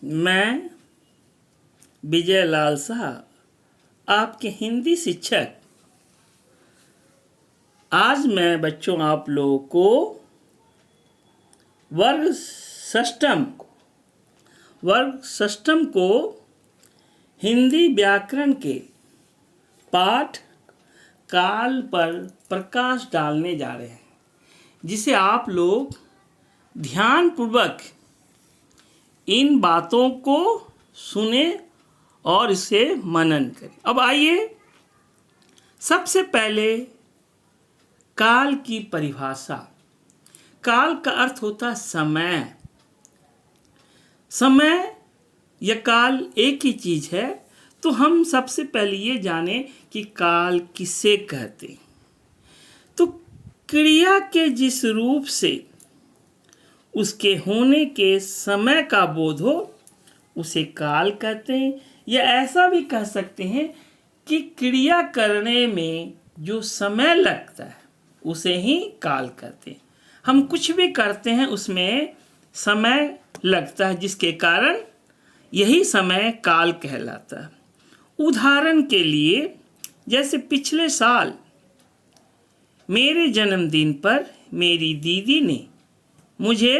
मैं विजय लाल शाह, आपके हिंदी शिक्षक। आज मैं बच्चों आप लोगों को वर्ग षष्ठम को हिंदी व्याकरण के पाठ काल पर प्रकाश डालने जा रहे हैं, जिसे आप लोग ध्यानपूर्वक इन बातों को सुने और इसे मनन करें। अब आइए, सबसे पहले काल की परिभाषा। काल का अर्थ होता है समय। समय या काल एक ही चीज है, तो हम सबसे पहले ये जाने कि काल किसे कहते हैं। तो क्रिया के जिस रूप से उसके होने के समय का बोध हो उसे काल कहते हैं, या ऐसा भी कह सकते हैं कि क्रिया करने में जो समय लगता है उसे ही काल कहते हैं। हम कुछ भी करते हैं उसमें समय लगता है, जिसके कारण यही समय काल कहलाता है। उदाहरण के लिए, जैसे पिछले साल मेरे जन्मदिन पर मेरी दीदी ने मुझे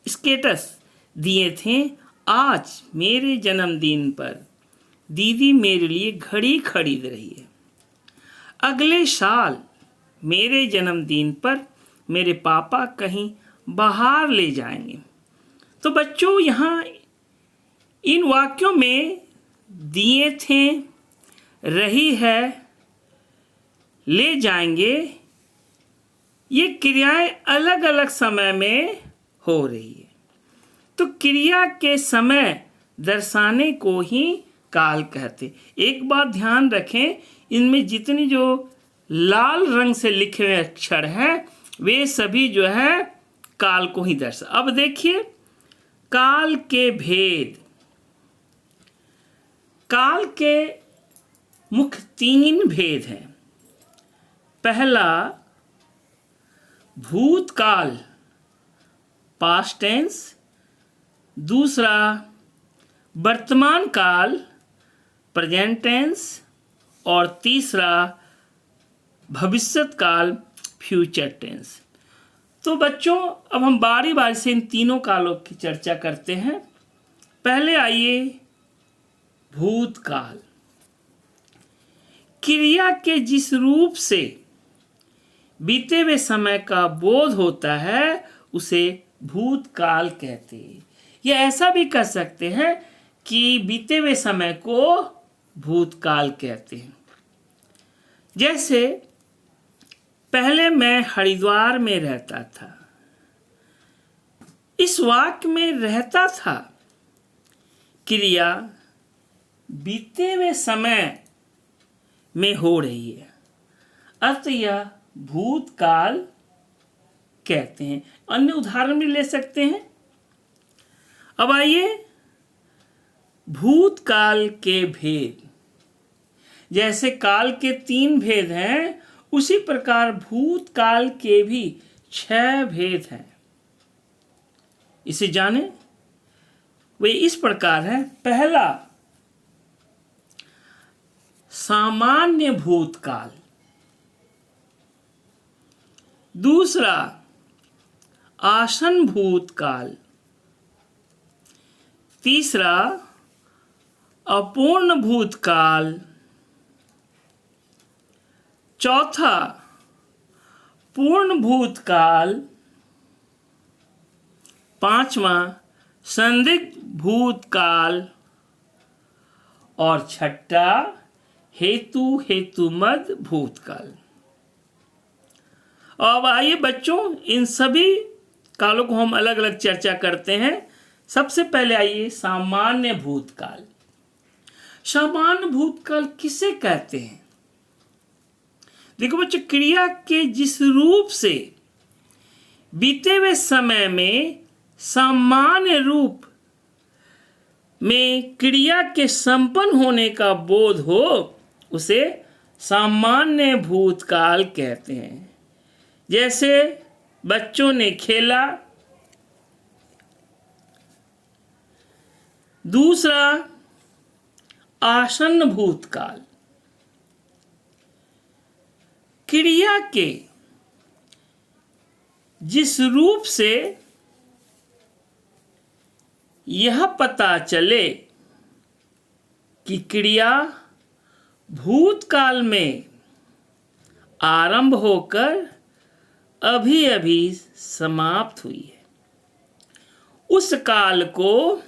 स्केटस दिए थे। आज मेरे जन्मदिन पर दीदी मेरे लिए घड़ी खरीद रही है। अगले साल मेरे जन्मदिन पर मेरे पापा कहीं बाहर ले जाएंगे। तो बच्चों, यहाँ इन वाक्यों में दिए थे, रही है, ले जाएंगे, ये क्रियाएं अलग अलग समय में हो रही है। तो क्रिया के समय दर्शाने को ही काल कहते। एक बात ध्यान रखें, इनमें जितनी जो लाल रंग से लिखे हुए अक्षर हैं वे सभी जो है काल को ही दर्शा। अब देखिए, काल के भेद। काल के मुख्य 3 भेद हैं। पहला भूतकाल, पास्ट टेंस। दूसरा वर्तमान काल, प्रेजेंट टेंस। और तीसरा भविष्यत काल, फ्यूचर टेंस। तो बच्चों, अब हम बारी बारी से इन तीनों कालों की चर्चा करते हैं। पहले आइए भूतकाल। क्रिया के जिस रूप से बीते हुए समय का बोध होता है उसे भूतकाल कहते हैं। या ऐसा भी कह सकते हैं कि बीते हुए समय को भूतकाल कहते हैं। जैसे पहले मैं हरिद्वार में रहता था। इस वाक्य में रहता था क्रिया बीते हुए समय में हो रही है, अर्थ यह भूतकाल कहते हैं। अन्य उदाहरण भी ले सकते हैं। अब आइए भूतकाल के भेद। जैसे काल के 3 भेद हैं, उसी प्रकार भूतकाल के भी 6 भेद हैं। इसे जाने, वे इस प्रकार हैं। पहला सामान्य भूतकाल। दूसरा आसन भूतकाल। तीसरा अपूर्ण भूतकाल। चौथा पूर्ण भूतकाल। पांचवा संदिग्ध भूतकाल। और छठा हेतुमद भूतकाल। अब आइए बच्चों, इन सभी कालों को हम अलग अलग चर्चा करते हैं। सबसे पहले आइए सामान्य भूतकाल। सामान्य भूतकाल किसे कहते हैं? देखो बच्चों, क्रिया के जिस रूप से बीते हुए समय में सामान्य रूप में क्रिया के संपन्न होने का बोध हो उसे सामान्य भूतकाल कहते हैं। जैसे बच्चों ने खेला, दूसरा आसन्न भूतकाल। क्रिया के जिस रूप से यह पता चले कि क्रिया भूतकाल में आरंभ होकर अभी अभी समाप्त हुई है, उस काल को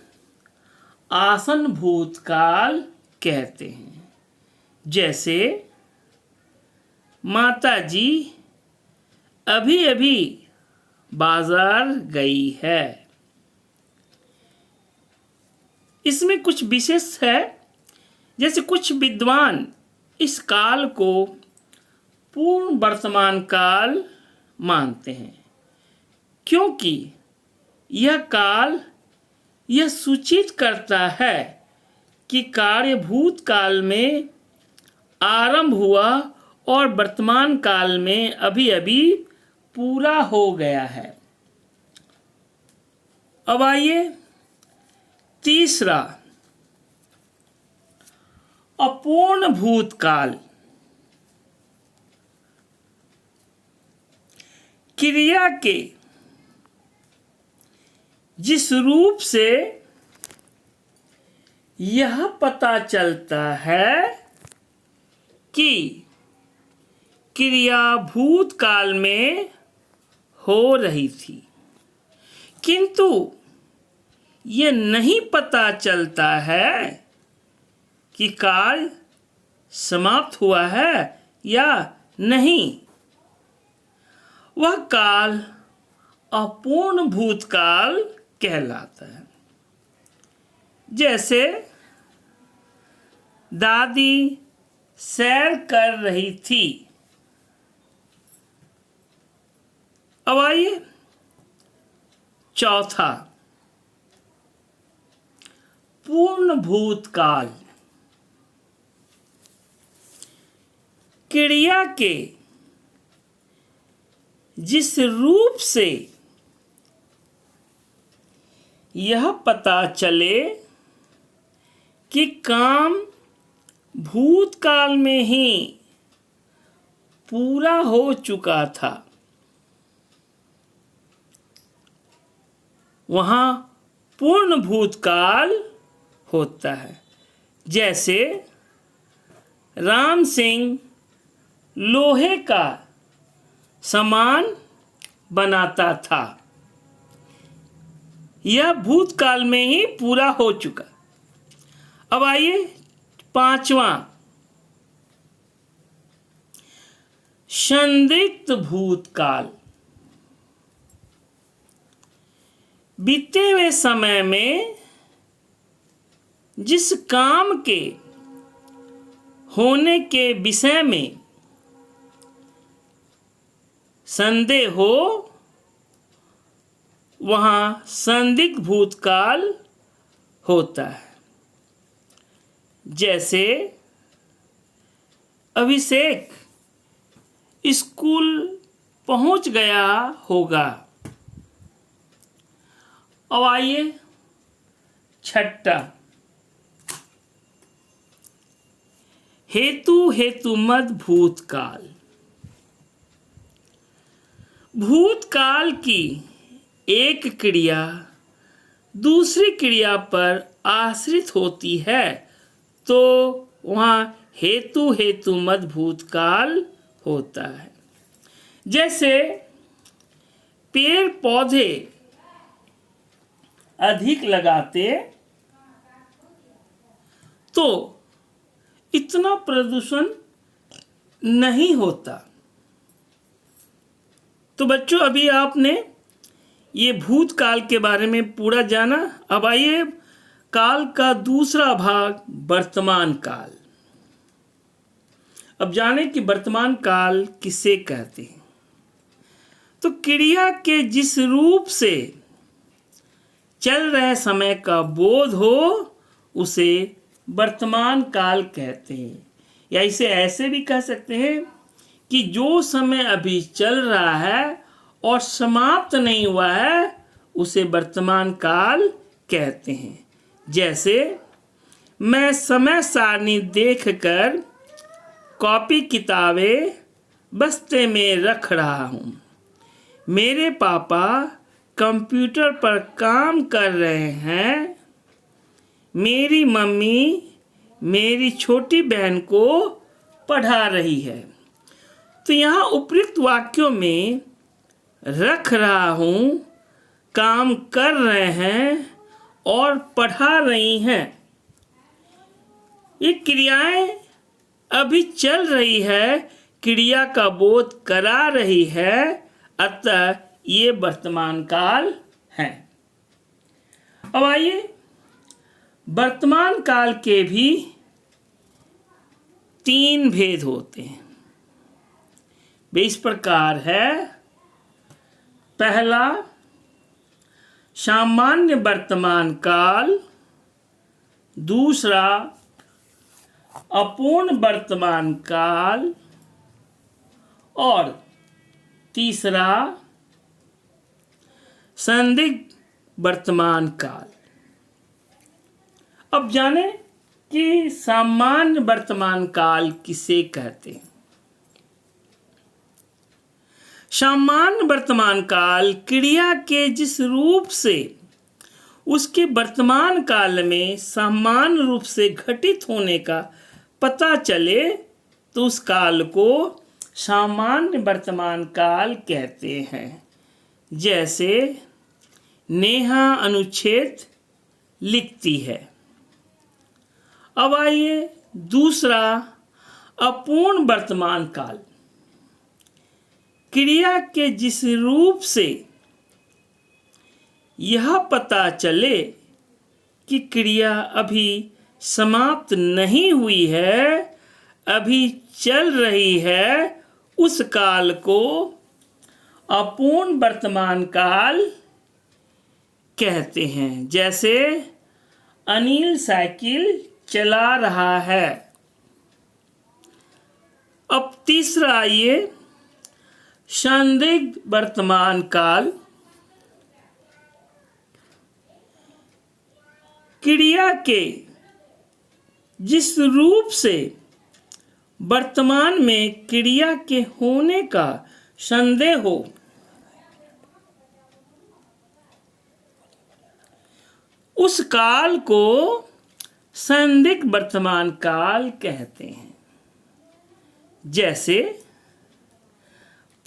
आसन्न भूतकाल कहते हैं। जैसे माता जी अभी अभी बाजार गई है। इसमें कुछ विशेष है, जैसे कुछ विद्वान इस काल को पूर्ण वर्तमान काल मानते हैं, क्योंकि यह काल यह सूचित करता है कि कार्य भूतकाल में आरंभ हुआ और वर्तमान काल में अभी अभी पूरा हो गया है। अब आइए तीसरा, अपूर्ण भूतकाल। क्रिया के जिस रूप से यह पता चलता है कि क्रिया भूतकाल में हो रही थी, किंतु यह नहीं पता चलता है कि कार्य समाप्त हुआ है या नहीं, वह काल अपूर्ण भूतकाल कहलाता है। जैसे दादी सैर कर रही थी। अब आइए चौथा, पूर्ण भूतकाल। क्रिया के जिस रूप से यह पता चले कि काम भूतकाल में ही पूरा हो चुका था, वहाँ पूर्ण भूतकाल होता है। जैसे राम सिंह लोहे का सामान बनाता था, यह भूतकाल में ही पूरा हो चुका। अब आइए पांचवा, संदिग्ध भूतकाल। बीते हुए समय में जिस काम के होने के विषय में संदेह हो, वहाँ संदिग्ध भूतकाल होता है। जैसे अभिषेक स्कूल पहुंच गया होगा। अब आइए छठा, हेतु मत भूतकाल। भूतकाल की एक क्रिया दूसरी क्रिया पर आश्रित होती है, तो वहाँ हेतु मत भूतकाल होता है। जैसे पेड़ पौधे अधिक लगाते तो इतना प्रदूषण नहीं होता। तो बच्चों, अभी आपने ये भूतकाल के बारे में पूरा जाना। अब आइए काल का दूसरा भाग, वर्तमान काल। अब जाने कि वर्तमान काल किसे कहते हैं। तो क्रिया के जिस रूप से चल रहे समय का बोध हो, उसे वर्तमान काल कहते हैं। या इसे ऐसे भी कह सकते हैं कि जो समय अभी चल रहा है और समाप्त नहीं हुआ है, उसे वर्तमान काल कहते हैं। जैसे मैं समय सारणी देखकर कॉपी किताबें बस्ते में रख रहा हूँ। मेरे पापा कंप्यूटर पर काम कर रहे हैं। मेरी मम्मी मेरी छोटी बहन को पढ़ा रही है। तो यहाँ उपयुक्त वाक्यों में रख रहा हूँ, काम कर रहे हैं और पढ़ा रही हैं, ये क्रियाएं अभी चल रही है, क्रिया का बोध करा रही है, अतः ये वर्तमान काल है। अब आइए, वर्तमान काल के भी 3 भेद होते हैं। वे इस प्रकार है। पहला, सामान्य वर्तमान काल। दूसरा, अपूर्ण वर्तमान काल। और तीसरा, संदिग्ध वर्तमान काल। अब जाने कि सामान्य वर्तमान काल किसे कहते हैं। सामान्य वर्तमान काल क्रिया के जिस रूप से उसके वर्तमान काल में सामान्य रूप से घटित होने का पता चले तो उस काल को सामान्य वर्तमान काल कहते हैं। जैसे नेहा अनुच्छेद लिखती है। अब आइए दूसरा, अपूर्ण वर्तमान काल। क्रिया के जिस रूप से यह पता चले कि क्रिया अभी समाप्त नहीं हुई है, अभी चल रही है, उस काल को अपूर्ण वर्तमान काल कहते हैं। जैसे अनिल साइकिल चला रहा है। अब तीसरा आइए, संदिग्ध वर्तमान काल। क्रिया के जिस रूप से वर्तमान में क्रिया के होने का संदेह हो, उस काल को संदिग्ध वर्तमान काल कहते हैं। जैसे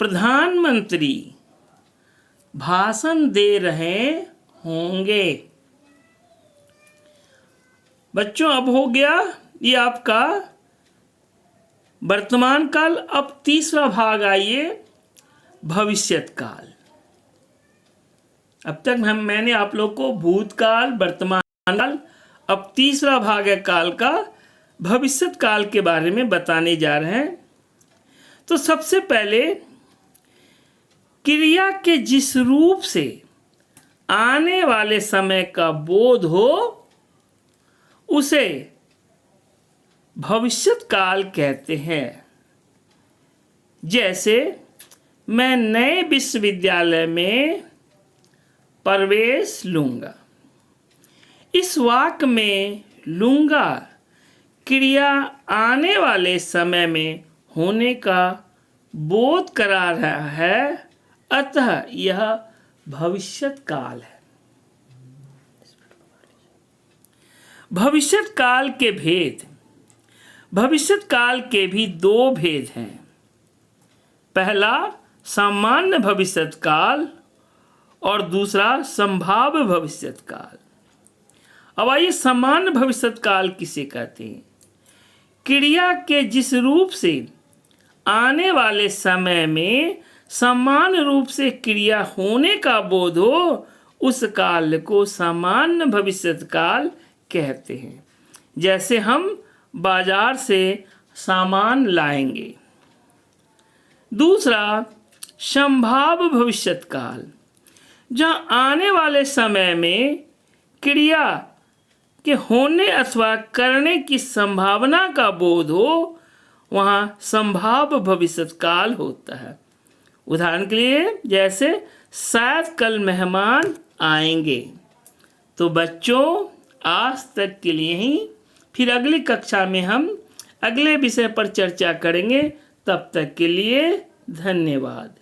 प्रधानमंत्री भाषण दे रहे होंगे। बच्चों, अब हो गया ये आपका वर्तमान काल। अब तीसरा भाग आइए, भविष्यत काल। अब तक मैंने आप लोग को भूतकाल, वर्तमान काल, अब तीसरा भाग है काल का, भविष्यत काल के बारे में बताने जा रहे हैं। तो सबसे पहले, क्रिया के जिस रूप से आने वाले समय का बोध हो उसे भविष्यत काल कहते हैं। जैसे मैं नए विश्वविद्यालय में प्रवेश लूंगा। इस वाक्य में लूंगा क्रिया आने वाले समय में होने का बोध करा रहा है, अतः यह भविष्यत काल है। भविष्यत काल के भेद। भविष्यत काल के भी 2 भेद हैं। पहला, सामान्य भविष्यत काल और दूसरा, संभाव्य भविष्यत काल। अब आइए, सामान्य भविष्यत काल किसे कहते हैं। क्रिया के जिस रूप से आने वाले समय में सामान्य रूप से क्रिया होने का बोध हो, उस काल को सामान्य भविष्यत काल कहते हैं। जैसे हम बाजार से सामान लाएंगे। दूसरा, संभाव्य भविष्यत काल, जहाँ आने वाले समय में क्रिया के होने अथवा करने की संभावना का बोध हो, वहाँ संभाव्य भविष्यत काल होता है। उदाहरण के लिए, जैसे शायद कल मेहमान आएंगे। तो बच्चों, आज तक के लिए ही, फिर अगली कक्षा में हम अगले विषय पर चर्चा करेंगे। तब तक के लिए धन्यवाद।